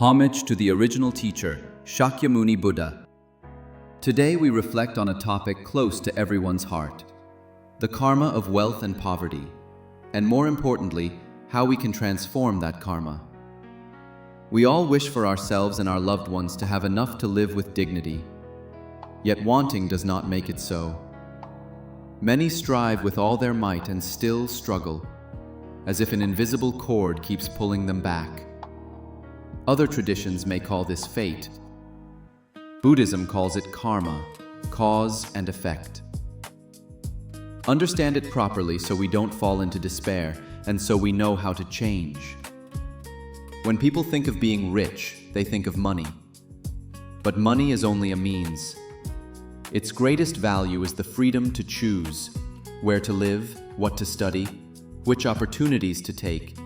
Homage to the original teacher, Shakyamuni Buddha. Today we reflect on a topic close to everyone's heart, the karma of wealth and poverty, and more importantly, how we can transform that karma. We all wish for ourselves and our loved ones to have enough to live with dignity, yet wanting does not make it so. Many strive with all their might and still struggle, as if an invisible cord keeps pulling them back. Other traditions may call this fate. Buddhism calls it karma, cause and effect. Understand it properly so we don't fall into despair and so we know how to change. When people think of being rich, they think of money. But money is only a means. Its greatest value is the freedom to choose where to live, what to study, which opportunities to take,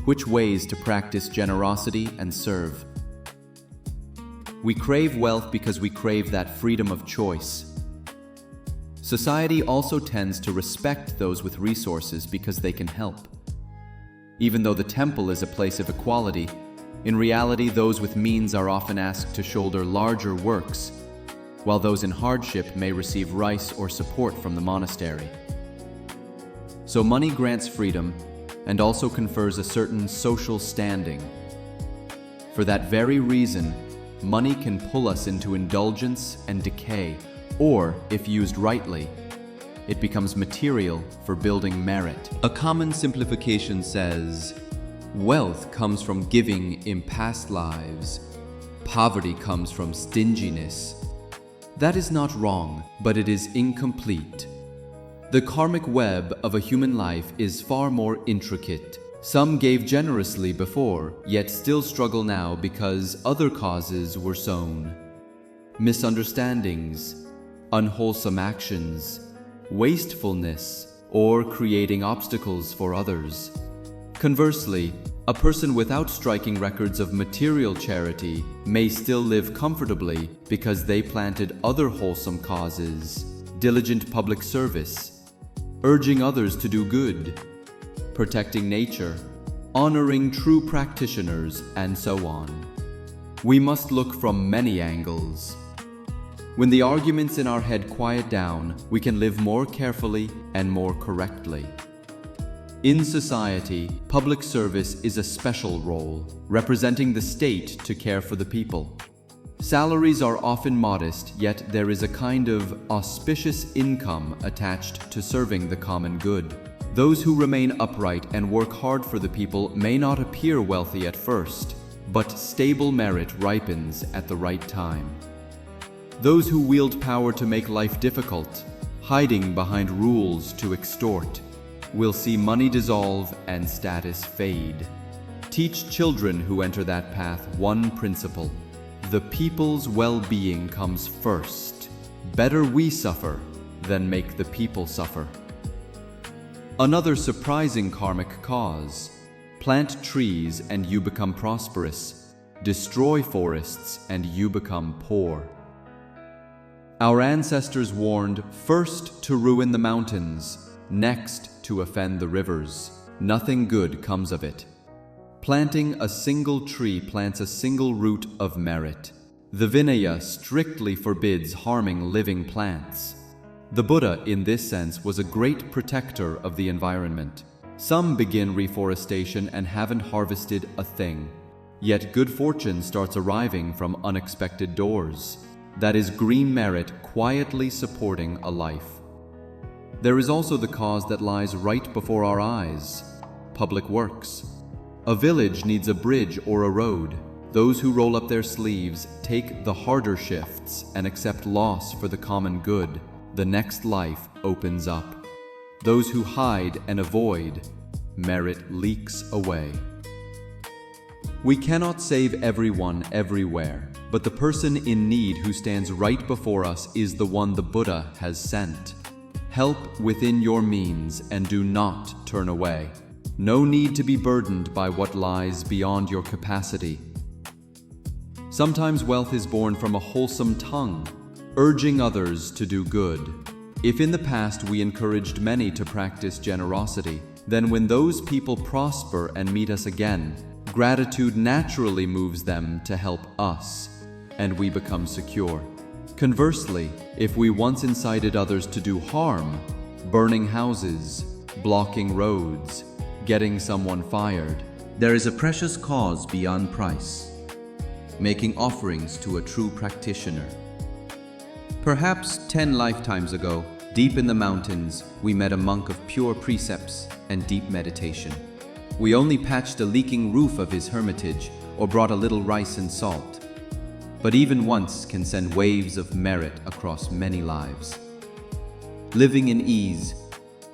which ways to practice generosity and serve. We crave wealth because we crave that freedom of choice. Society also tends to respect those with resources because they can help. Even though the temple is a place of equality, in reality those with means are often asked to shoulder larger works, while those in hardship may receive rice or support from the monastery. So money grants freedom and also confers a certain social standing. For that very reason, money can pull us into indulgence and decay, or, if used rightly, it becomes material for building merit. A common simplification says, wealth comes from giving in past lives, poverty comes from stinginess. That is not wrong, but it is incomplete. The karmic web of a human life is far more intricate. Some gave generously before, yet still struggle now because other causes were sown. Misunderstandings, unwholesome actions, wastefulness, or creating obstacles for others. Conversely, a person without striking records of material charity may still live comfortably because they planted other wholesome causes, diligent public service, urging others to do good, protecting nature, honoring true practitioners, and so on. We must look from many angles. When the arguments in our head quiet down, we can live more carefully and more correctly. In society, public service is a special role, representing the state to care for the people. Salaries are often modest, yet there is a kind of auspicious income attached to serving the common good. Those who remain upright and work hard for the people may not appear wealthy at first, but stable merit ripens at the right time. Those who wield power to make life difficult, hiding behind rules to extort, will see money dissolve and status fade. Teach children who enter that path one principle: the people's well-being comes first. Better we suffer than make the people suffer. Another surprising karmic cause: plant trees and you become prosperous. Destroy forests and you become poor. Our ancestors warned first to ruin the mountains, next to offend the rivers. Nothing good comes of it. Planting a single tree plants a single root of merit. The Vinaya strictly forbids harming living plants. The Buddha, in this sense, was a great protector of the environment. Some begin reforestation and haven't harvested a thing. Yet good fortune starts arriving from unexpected doors. That is green merit quietly supporting a life. There is also the cause that lies right before our eyes: public works. A village needs a bridge or a road. Those who roll up their sleeves take the harder shifts and accept loss for the common good. The next life opens up. Those who hide and avoid, merit leaks away. We cannot save everyone everywhere, but the person in need who stands right before us is the one the Buddha has sent. Help within your means and do not turn away. No need to be burdened by what lies beyond your capacity. Sometimes wealth is born from a wholesome tongue, urging others to do good. If in the past we encouraged many to practice generosity, then when those people prosper and meet us again, Gratitude naturally moves them to help us, and we become secure. Conversely, if we once incited others to do harm, burning houses, blocking roads, getting someone fired, there is a precious cause beyond price: making offerings to a true practitioner. Perhaps 10 lifetimes ago, deep in the mountains, we met a monk of pure precepts and deep meditation. We only patched a leaking roof of his hermitage or brought a little rice and salt. But even once can send waves of merit across many lives. Living in ease,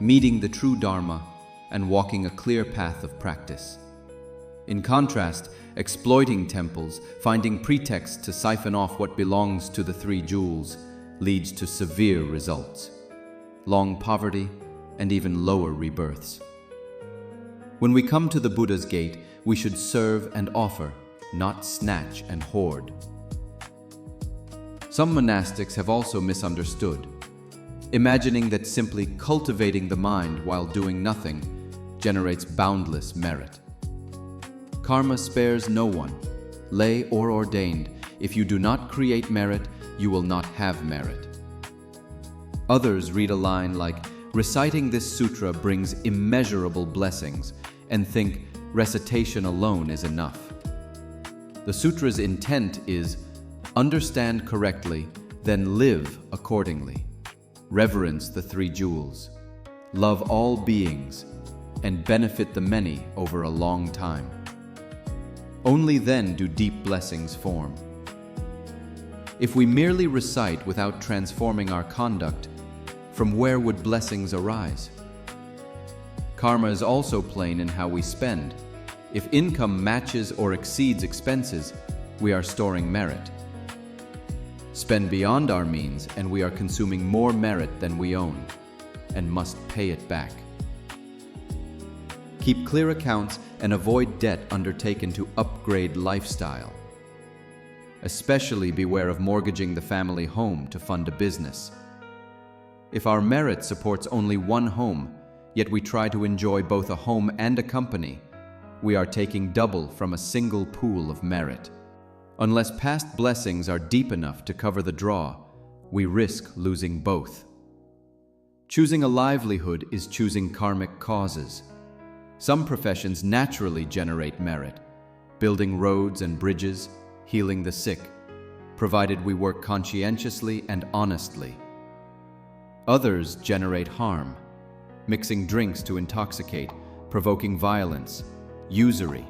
meeting the true Dharma, and walking a clear path of practice. In contrast, exploiting temples, finding pretexts to siphon off what belongs to the three jewels, leads to severe results: long poverty and even lower rebirths. When we come to the Buddha's gate, we should serve and offer, not snatch and hoard. Some monastics have also misunderstood, imagining that simply cultivating the mind while doing nothing generates boundless merit. Karma spares no one, lay or ordained. If you do not create merit, you will not have merit. Others read a line like, "Reciting this sutra brings immeasurable blessings," and think recitation alone is enough. The sutra's intent is, understand correctly, then live accordingly. Reverence the three jewels, love all beings, and benefit the many over a long time. Only then do deep blessings form. If we merely recite without transforming our conduct, from where would blessings arise? Karma is also plain in how we spend. If income matches or exceeds expenses, we are storing merit. Spend beyond our means, and we are consuming more merit than we own, and must pay it back. Keep clear accounts and avoid debt undertaken to upgrade lifestyle. Especially beware of mortgaging the family home to fund a business. If our merit supports only one home, yet we try to enjoy both a home and a company, we are taking double from a single pool of merit. Unless past blessings are deep enough to cover the draw, we risk losing both. Choosing a livelihood is choosing karmic causes. Some professions naturally generate merit: building roads and bridges, healing the sick, provided we work conscientiously and honestly. Others generate harm: mixing drinks to intoxicate, provoking violence, usury.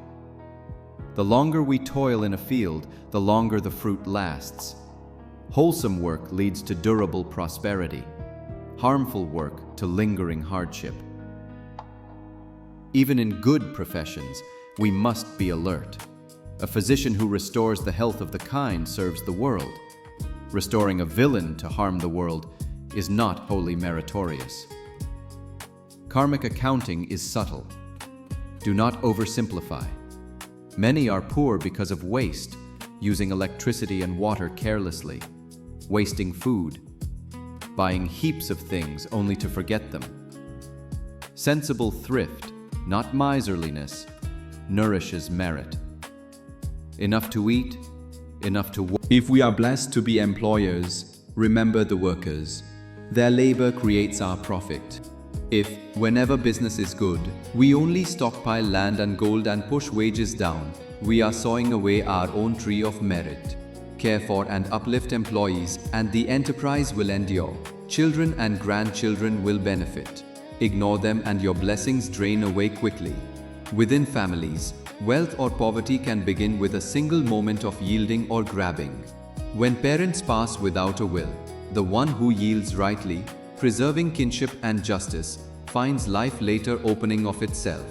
The longer we toil in a field, the longer the fruit lasts. Wholesome work leads to durable prosperity, harmful work to lingering hardship. Even in good professions, we must be alert. A physician who restores the health of the kind serves the world. Restoring a villain to harm the world is not wholly meritorious. Karmic accounting is subtle. Do not oversimplify. Many are poor because of waste, using electricity and water carelessly, wasting food, buying heaps of things only to forget them. Sensible thrift, not miserliness, nourishes merit. Enough to eat, enough to work. If we are blessed to be employers, remember the workers. Their labor creates our profit. If, whenever business is good, we only stockpile land and gold and push wages down, we are sawing away our own tree of merit. Care for and uplift employees, and the enterprise will endure. Children and grandchildren will benefit. Ignore them and your blessings drain away quickly. Within families, wealth or poverty can begin with a single moment of yielding or grabbing. When parents pass without a will, the one who yields rightly, preserving kinship and justice, finds life later opening of itself.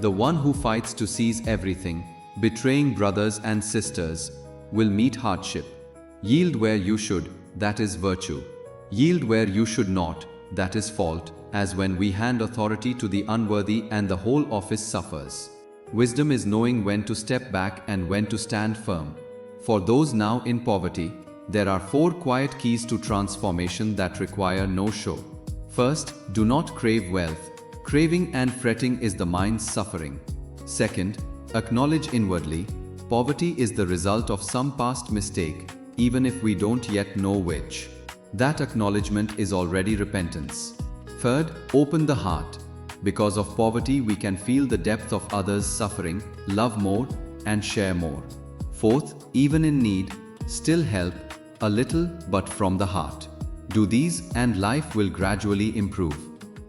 The one who fights to seize everything, betraying brothers and sisters, will meet hardship. Yield where you should, that is virtue. Yield where you should not, that is fault, as when we hand authority to the unworthy and the whole office suffers. Wisdom is knowing when to step back and when to stand firm. For those now in poverty, there are 4 quiet keys to transformation that require no show. First, do not crave wealth. Craving and fretting is the mind's suffering. Second, Acknowledge inwardly, poverty is the result of some past mistake, even if we don't yet know which. That acknowledgement is already repentance. Third, open the heart. Because of poverty, we can feel the depth of others' suffering, love more, and share more. Fourth, even in need, still help, a little but from the heart. Do these and life will gradually improve.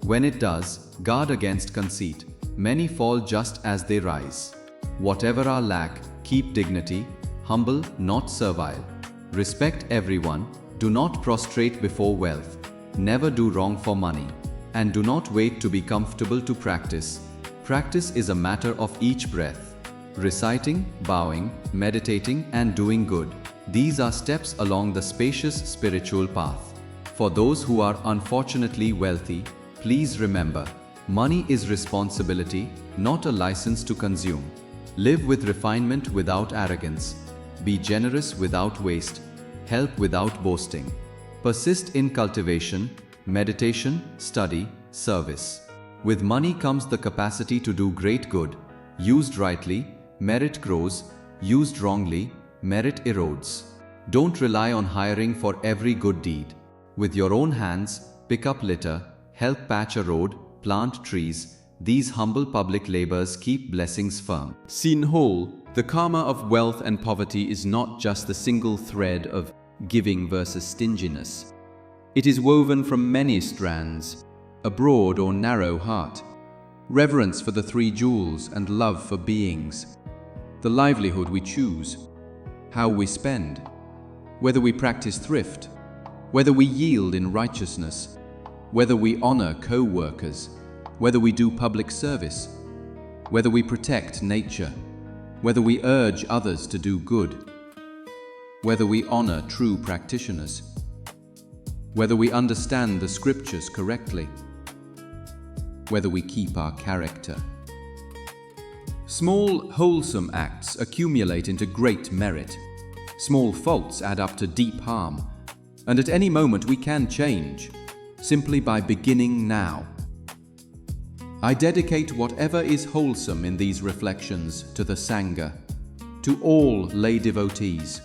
When it does, guard against conceit. Many fall just as they rise. Whatever our lack, keep dignity, humble, not servile. Respect everyone, do not prostrate before wealth. Never do wrong for money. And do not wait to be comfortable to practice. Practice is a matter of each breath. Reciting, bowing, meditating, and doing good. These are steps along the spacious spiritual path. For those who are unfortunately wealthy, please remember, money is responsibility, not a license to consume. Live with refinement without arrogance. Be generous without waste. Help without boasting. Persist in cultivation, meditation, study, service. With money comes the capacity to do great good. Used rightly, merit grows. Used wrongly, merit erodes. Don't rely on hiring for every good deed. With your own hands, pick up litter, help patch a road, plant trees. These humble public labors keep blessings firm. Seen whole, the karma of wealth and poverty is not just the single thread of giving versus stinginess. It is woven from many strands, a broad or narrow heart, reverence for the three jewels and love for beings, the livelihood we choose, how we spend, whether we practice thrift, whether we yield in righteousness, whether we honor co-workers, whether we do public service, whether we protect nature, whether we urge others to do good, whether we honor true practitioners, whether we understand the scriptures correctly, whether we keep our character. Small, wholesome acts accumulate into great merit. Small faults add up to deep harm, and at any moment we can change, simply by beginning now. I dedicate whatever is wholesome in these reflections to the Sangha, to all lay devotees,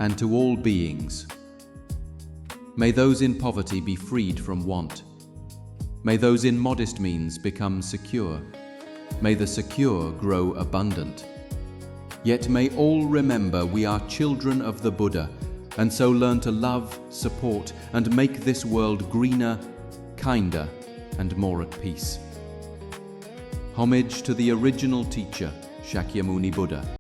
and to all beings. May those in poverty be freed from want. May those in modest means become secure. May the secure grow abundant. Yet may all remember we are children of the Buddha, and so learn to love, support, and make this world greener, kinder, and more at peace. Homage to the original teacher, Shakyamuni Buddha.